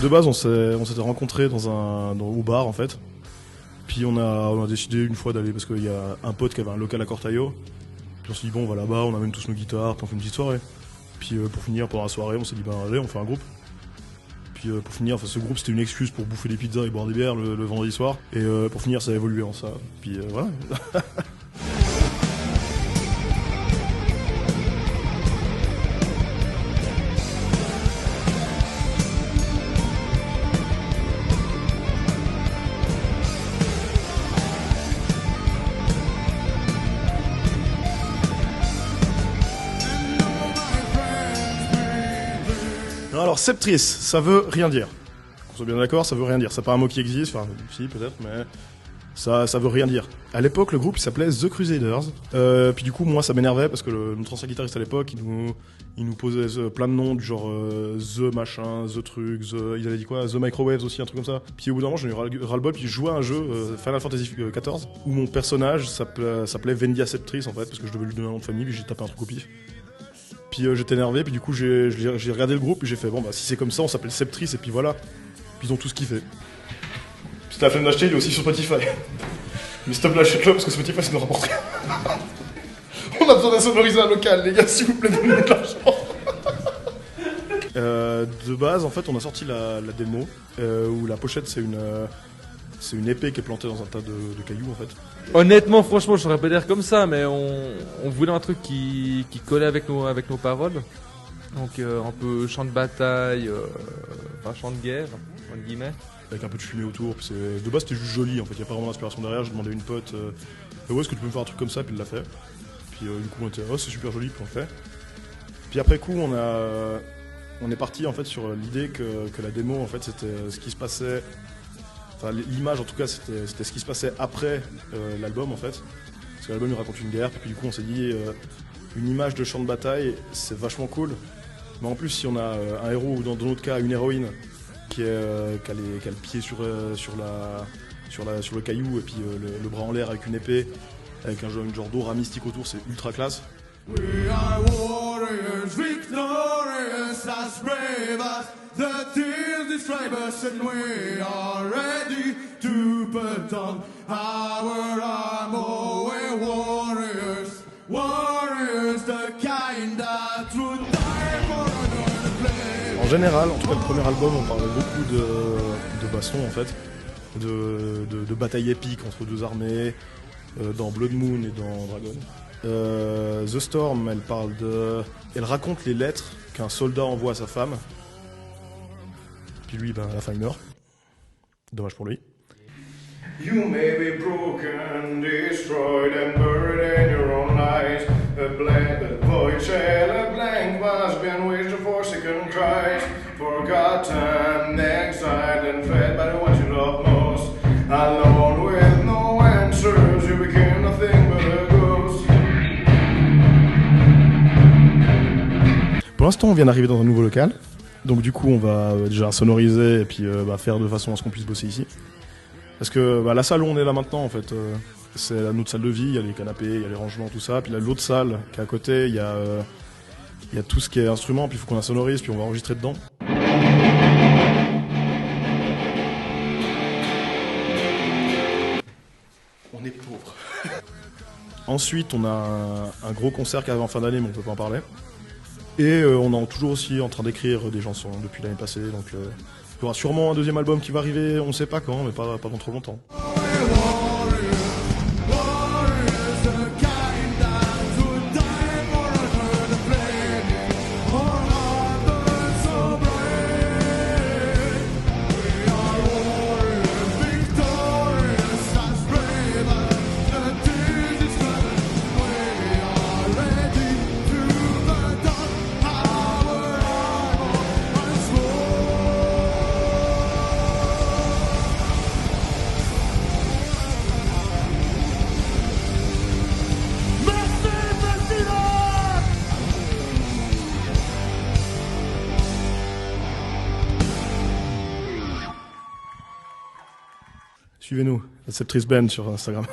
de base, on s'était rencontrés au bar en fait. Puis on a décidé une fois d'aller parce qu'il y a un pote qui avait un local à Cortaillot. Puis on s'est dit bon, on va là-bas, on amène tous nos guitares, puis on fait une petite soirée. Puis pour finir, pendant la soirée, on s'est dit ben allez, on fait un groupe. Puis pour finir, enfin, ce groupe c'était une excuse pour bouffer des pizzas et boire des bières le vendredi soir. Et pour finir, ça a évolué en ça. Puis voilà. Alors, Septrice, ça veut rien dire. Qu'on soit bien d'accord, ça veut rien dire. C'est pas un mot qui existe, enfin, si, peut-être, mais ça veut rien dire. À l'époque, le groupe, il s'appelait The Crusaders. Puis du coup, moi, ça m'énervait parce que notre ancien guitariste à l'époque, il nous posait plein de noms, du genre The machin, The truc, il avait dit quoi, The Microwaves aussi, un truc comme ça. Puis au bout d'un moment, j'en ai eu ras-le-bol, puis je jouais à un jeu, Final Fantasy XIV, où mon personnage s'appelait Vendia Septrice, en fait, parce que je devais lui donner un nom de famille, puis j'ai tapé un truc au pif. Puis j'étais énervé, puis du coup j'ai regardé le groupe et j'ai fait bon bah si c'est comme ça on s'appelle Septrice et puis voilà. Puis ils ont tous kiffé. Puis c'était la flemme d'acheter, il est aussi sur Spotify. Mais stop l'achète-le parce que Spotify ça nous rapporte rien. On a besoin d'insonoriser un local les gars, s'il vous plaît, donnez-nous de l'argent. De base en fait on a sorti la démo où la pochette c'est une épée qui est plantée dans un tas de cailloux en fait. Honnêtement, franchement, je saurais pas dire comme ça, mais on voulait un truc qui collait avec nos paroles. Donc un peu chant de bataille, enfin chant de guerre, entre guillemets. Avec un peu de fumée autour, puis de base c'était juste joli en fait, il n'y a pas vraiment d'inspiration derrière, j'ai demandé à une pote ouais est-ce que tu peux me faire un truc comme ça, puis elle l'a fait. Puis du coup on était oh c'est super joli, puis on le fait. Puis après coup on est parti en fait sur l'idée que la démo en fait c'était ce qui se passait. Enfin, l'image en tout cas c'était ce qui se passait après l'album en fait. Parce que l'album il raconte une guerre, puis du coup on s'est dit une image de champ de bataille c'est vachement cool. Mais en plus si on a un héros ou dans notre cas une héroïne qui a le pied sur le caillou et puis le bras en l'air avec une épée, avec un genre d'aura mystique autour, c'est ultra classe. We are warriors, victorious as brave as the tears describe us, and we are ready to put on our armor. We're warriors, warriors, the kind that would die for another place. En général, en tout cas le premier album, on parlait beaucoup de baston en fait, de batailles épiques entre deux armées, dans Blood Moon et dans Dragon. The Storm, elle raconte les lettres qu'un soldat envoie à sa femme. Puis lui, à la fin, il meurt. Dommage pour lui. You may be broken, destroyed and buried in your own lies. A void shell, a blank was been waged a forsaken Christ. Forgotten, exiled and fed by the ones you love most. Alone with no answers, you became nothing but a ghost. Pour l'instant, on vient d'arriver dans un nouveau local. Donc du coup, on va déjà sonoriser et puis faire de façon à ce qu'on puisse bosser ici. Parce que la salle où on est là maintenant, en fait, c'est notre salle de vie. Il y a les canapés, il y a les rangements, tout ça. Puis là, l'autre salle qui est à côté, il y a tout ce qui est instrument. Puis il faut qu'on la sonorise, puis on va enregistrer dedans. On est pauvres. Ensuite, on a un gros concert qui arrive en fin d'année, mais on peut pas en parler. Et on est toujours aussi en train d'écrire des chansons depuis l'année passée, donc il y aura sûrement un deuxième album qui va arriver, on ne sait pas quand, mais pas dans trop longtemps. Suivez-nous, Septrice Ben sur Instagram.